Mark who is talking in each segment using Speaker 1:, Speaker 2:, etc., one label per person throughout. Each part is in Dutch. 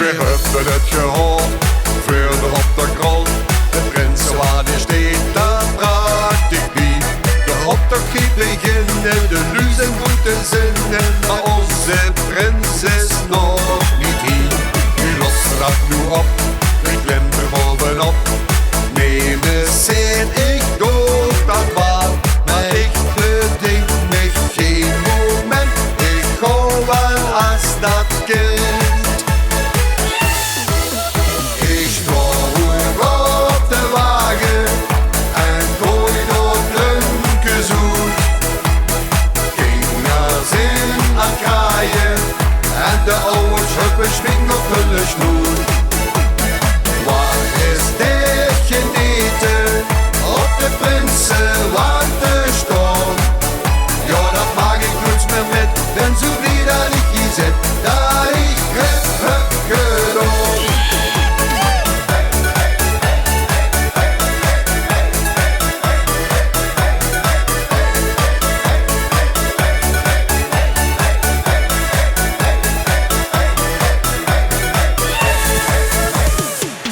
Speaker 1: We hebben het gehoord, verder op de grond. De prinsewa'en steekt daar prachtig bij. De optocht gaat beginnen, de luzen moeten zingen. Maar onze prins is nog niet hier. Nu los dat nu op, we klimmen er bovenop. Neem eens in, ik doe dat wel. Maar ik beding me geen moment. Ik hou wel als dat kind. Ik stroom op de wagen en gooi door lunkes uit. Gingers in aan kraaien en de ouders huppen swingen op hun snoer. Waar is dit geneten op de prinsewa'en te staan? Ja, dat maak ik nooit meer met, ben zo blij dat ik hier zit, dat ik het heb gedaan.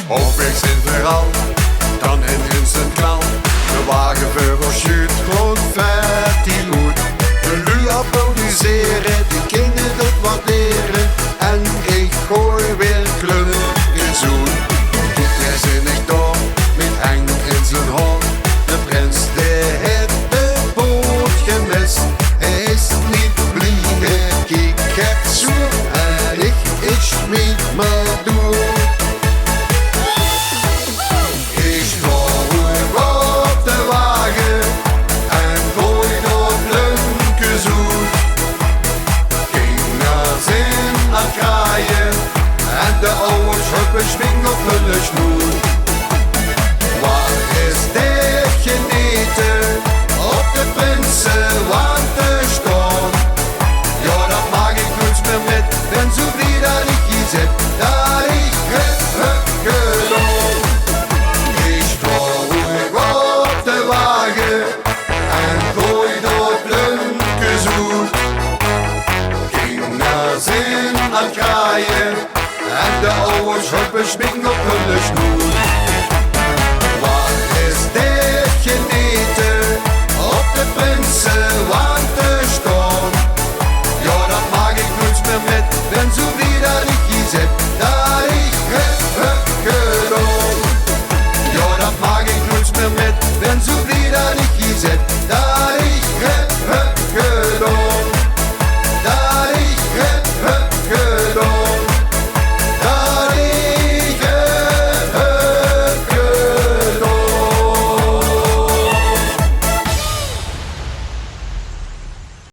Speaker 1: Op weg zijn verhaal, dan in zijn knal. De wagen voor ons schuurt, gewoon vet die lood. De lui applaudisseren, die kinderen dat waarderen. En ik gooi weer klunken zoen. Doet hij zinnig door, met Henk in zijn hand. De prins die heeft de boot gemist. Hij is niet blij, ik heb zoer. En ik schmied me door. En de ouders huppen swingen op hun snoer. Waar is dit geneten op de prinsewa'en te staan? Ja, dat maak ik nooit meer met, ben zo blij dat ik hier zit, dat ik het heb gedaan. Ik stroom op de wagen en gooi door lunkes uit. Gingers in aan kraaien en de ouders huppen swingen op hun snoer.